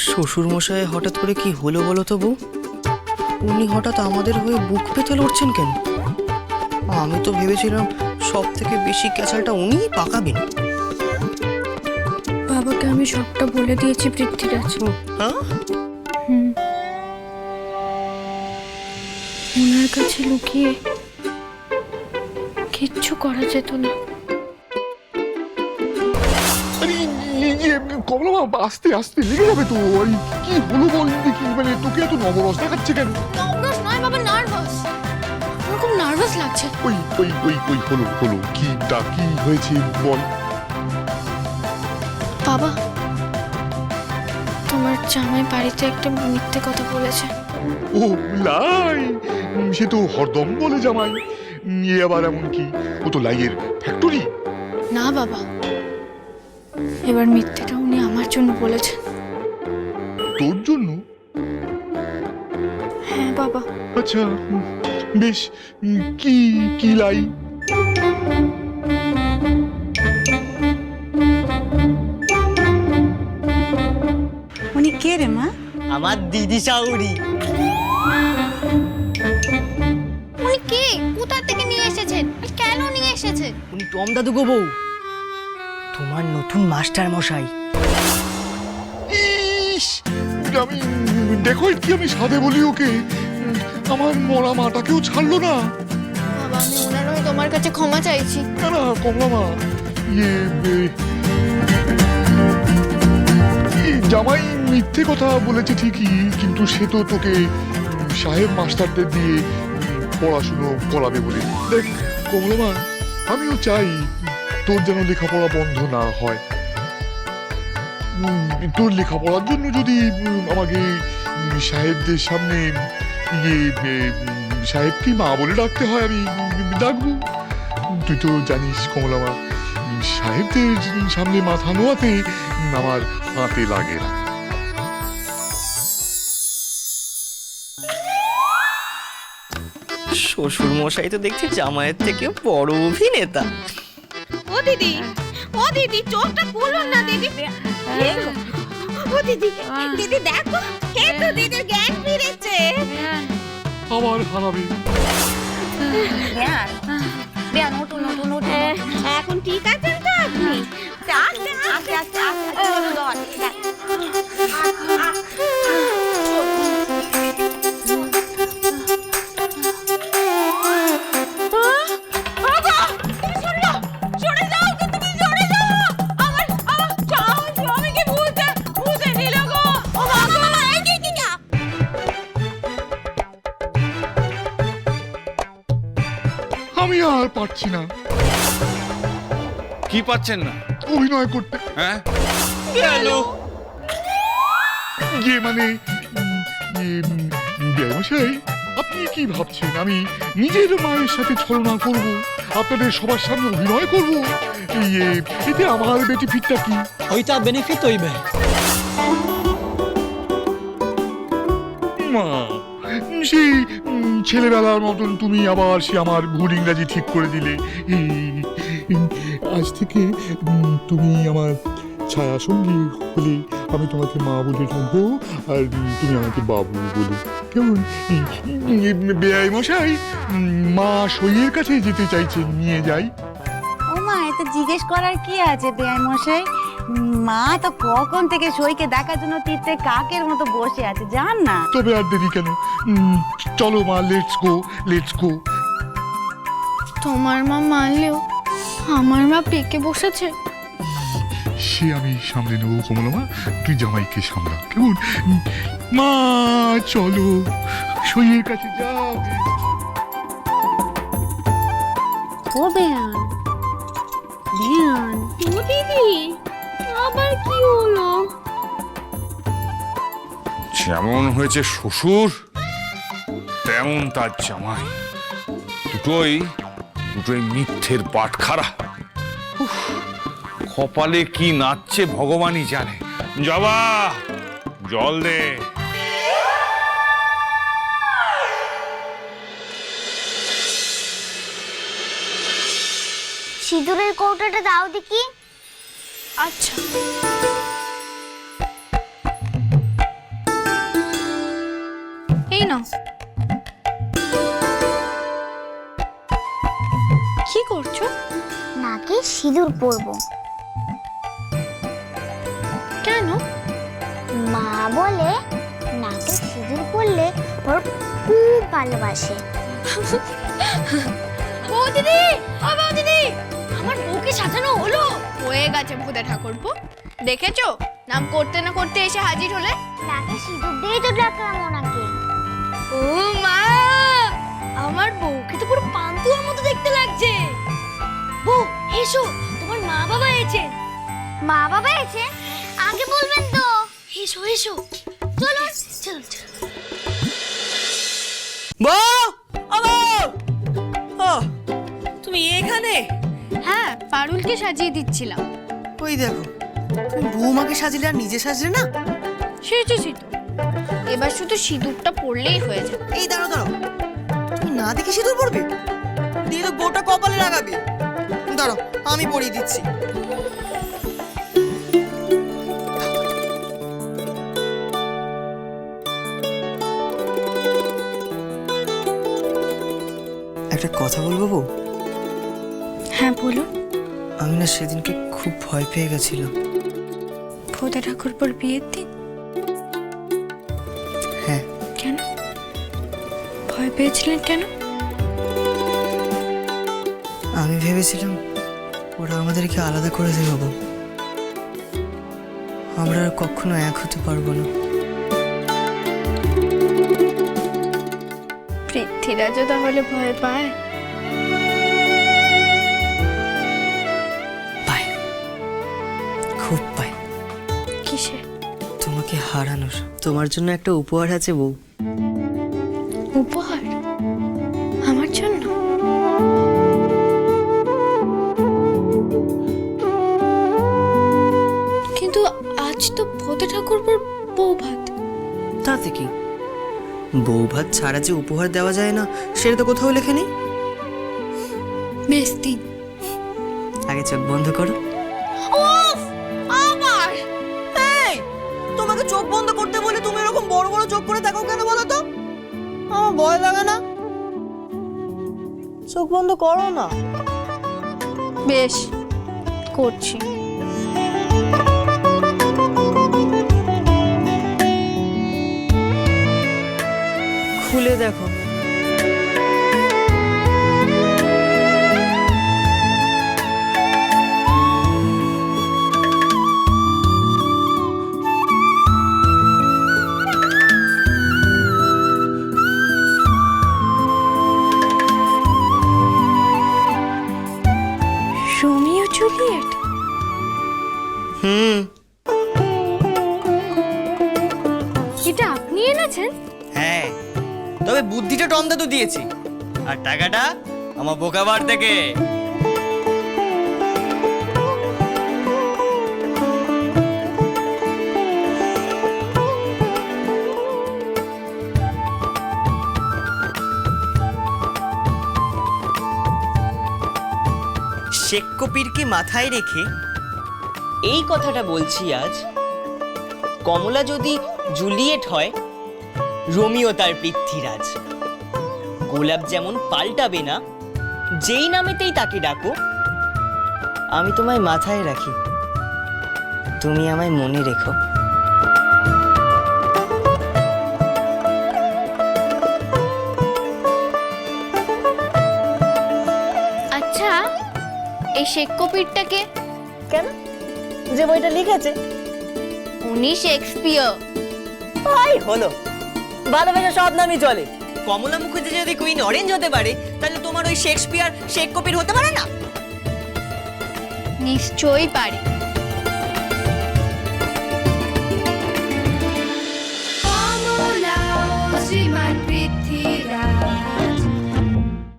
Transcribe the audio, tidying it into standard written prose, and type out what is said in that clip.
শ্বশুর মশাই হঠাৎ করে কি হলো বলো তো বউ? উনি হঠাৎ আমাদের হয়ে বুক পেতে লড়ছেন কেন? আমি তো ভেবেছিলাম সব থেকে বেশি ক্যাচালটা উনিই পাকাবেন। বাবাকে আমি সবটা বলে দিয়েছি পৃথ্বীরাজ। হ্যাঁ, ওনার কাছে লুকিয়ে কিচ্ছু করা যেত না। কমলা মা, আস্তে আস্তে লেগে যাবে তো। কি হলো বল দেখি, মানে তোকে এত নবরস দেখাচ্ছে কেন? নার্ভাস নয় বাবা, নার্ভাস। আমার খুব নার্ভাস লাগছে। ওই ওই ওই ওই হলো হলো, কি হয়েছে বল। বাবা, তোমার জামাই বাড়িতে একটা মিথ্যে কথা বলেছে। ও লাই, সে তো হরদম বলে জামাই। এ আবার এমন কি? ও তো লাইয়ের ফ্যাক্টরি। না বাবা, এবার মিথ্যেটা উনি আমার জন্য বলেছেন। তোর জন্য? হ্যাঁ বাবা। আচ্ছা, বেশ, কি কি লাই? উনি কে রে মা? আমার দিদি শাউরি। উনি কে? কোথা থেকে নিয়ে এসেছেন? কেন নিয়ে এসেছে? উনি টম দাদু গো বউ, তোমার নতুন মাস্টার মশাই। ইস, আমি দেখো কি আমি সাধে বলি ওকে, আমার মরা মাটাকেও ছাড়লো না। বাবা, আমি ওনার হয়ে তোমার কাছে ক্ষমা চাইছি। না না কমলা মা, জামাই মিথ্যে কথা বলেছে ঠিকই, কিন্তু সে তো তোকে সাহেব মাস্টারদের দিয়ে পড়াশুনো করাবে বলে। দেখ কমলা মা, আমিও চাই তোর যেন লেখাপড়া বন্ধ না হয়। তোর লেখাপড়ার জন্য যদি আমাকে সাহেবদের সামনে সাহেবকে মা বলে ডাকতে হয়, আমি ডাকবো। তুই তো জানিস কমলা মা, সাহেবদের সামনে মাথা নোয়াতে আমার হাতে লাগে না। শ্বশুর মশাই তো দেখছি জামাইয়ের থেকে বড় অভিনেতা। ও দিদি, ও দিদি, চোখটা খুলুন না দিদি। ও দিদি, দিদি দেখো, কে তো দিদির জ্ঞান ফিরেছে। আবার হারাবে। বেয়ান, উঠুন উঠুন উঠুন। এখন ঠিক আছেন তো আপনি? আস্তে আস্তে আস্তে আস্তে। আমি আর পারছি না। কি পাচ্ছেন না? অভিনয় করতে। হ্যাঁ, মানে ব্যবসায়ী, আপনি কি ভাবছেন আমি নিজের মায়ের সাথে ছলনা করব, আপনাদের সবার সামনে অভিনয় করব? এতে আমার বেনিফিটটা কি? ওইটা বেনিফিট হইবে। মা, সেই ছেলেবেলার মতন তুমি আবার সে আমার ভুল ইংরাজি ঠিক করে দিলে। আজ থেকে তুমি আমার ছায়া সঙ্গী হলে আমি তোমাকে মা বলে ডাকবো, আর তুমি আমাকে বাবু বলে। কেমন? বেআই মশাই, মা সইয়ের কাছে যেতে চাইছেন, নিয়ে যাই। ও মা, এত জিজ্ঞেস করার কি আছে বেআই মশাই? মা তো কখন থেকে সইকে দেখার জন্য তীর্থে কাকের মতো বসে আছে, জান না। তবে আর দেরি কেন? চলো মা, লেটস গো, লেটস গো। তোমার মা মানলেও আমার মা পেকে বসেছে। সে আমি সামলে নেবো কমলা মা, তুই জামাইকে সামলা। কেমন? মা চলো, সইয়ের কাছে যাবে। ও বেয়ান, বেয়ান। ও দিদি, আবার কি হলো? যেমন হয়েছে শ্বশুর, তেমন তার জামাই। দুটোই মিথ্যের বাটখারা। কপালে কি নাচছে ভগবানই জানে। জবা, জল দে। সিঁদুরের কৌটাটা দাও দেখি। আচ্ছা। এই নাও। কি করছো? নাকে সিঁদুর পরবো। কেন? মা বলে নাকে সিঁদুর পরলে ওর খুব ভালোবাসে। বৌদিদি, ও বৌদিদি, আমার বউকে সাজানো হলো। হয়ে গেছে ভূতে ঠাকুরপো, দেখেছো? নাম করতে না করতে এসে হাজির হলে। নাকে সিঁদুর দিয়ে তো ডাকলাম ওনাকে। ও মা, আমার বউকে তো পুরো পান্তুয়ার মতো দেখতে লাগছে। বউ এসো, তোমার মা বাবা এসেছেন। মা বাবা এসে আগে বলবেন তো। এসো এসো। চলো চলো চলো। বউ, ও বউ! ও, তুমি এখানে? হ্যাঁ, পারুলকে সাজিয়ে দিচ্ছিলাম। ওই দেখো, তুমি বৌমাকে সাজিলে আর নিজে সাজলে না। সেজেছি তো, এবার শুধু সিঁদুরটা পরলেই হয়ে যাবে। এই দাঁড়াও দাঁড়াও, তুমি না দেখে সিঁদুর পরবে? দিয়ে তো গোটা কপালে লাগাবে। দাঁড়াও, আমি পরিয়ে দিচ্ছি। একটা কথা বলবো বউ? হ্যাঁ বলো। আমি না সেদিনকে খুব ভয় পেয়ে গেছিলাম। ভূতে ঠাকুরপোর বিয়ের দিন? হ্যাঁ। কেন ভয় পেয়েছিলেন কেন? আমি ভেবেছিলাম ওরা আমাদেরকে আলাদা করে দেব, আমরা আর কখনো এক হতে পারবো না। পৃথ্বীরাজও তাহলে ভয় পায়? পায়, খুব পায়। কিসে? তোমাকে হারানোর। তোমার জন্য একটা উপহার আছে বউ। উপহার? আমার জন্য? কিন্তু আজ তো ভূতে ঠাকুরপোর বউ ভাত। তাতে কি, বউ ভাত ছাড়া যে উপহার দেওয়া যায় না সেটা তো কোথাও লেখে নেই। বেশ দিন। আগে চোখ বন্ধ করো। আমার এই, তোমাকে চোখ বন্ধ করতে বলে তুমি এরকম বড় বড় চোখ করে দেখো কেন বলো তো? আমার ভয় লাগে না? চোখ বন্ধ করো না। বেশ, করছি। খুলে দেখো। Romeo Juliet? হুম। এটা আপনি এনেছেন? হ্যাঁ, তবে বুদ্ধিটা টম দাদু দিয়েছি, আর টাকাটা আমার বোকাবার থেকে। শেককপিরকে মাথায় রেখে এই কথাটা বলছি আজ, কমলা যদি জুলিয়েট হয়, রোমিও তার পৃথ্বীরাজ। গোলাপ যেমন পাল্টাবে না, যেই নামেতেই তাকে ডাকো, আমি তোমায় মাথায় রাখি, তুমি আমায় মনে রেখো। আচ্ছা, এই শেককপিরটাকে? কেন? যে বইটা লিখেছে উনি শেক্সপিয়ার। তাই হলো, ভালোবাসা সব নামই চলে। কমলা মুখার্জি যদি কুইন অরেঞ্জ হতে পারে, তাহলে তোমার ওই শেক্সপিয়ার শেককপির হতে পারে না? নিশ্চয়ই পারে।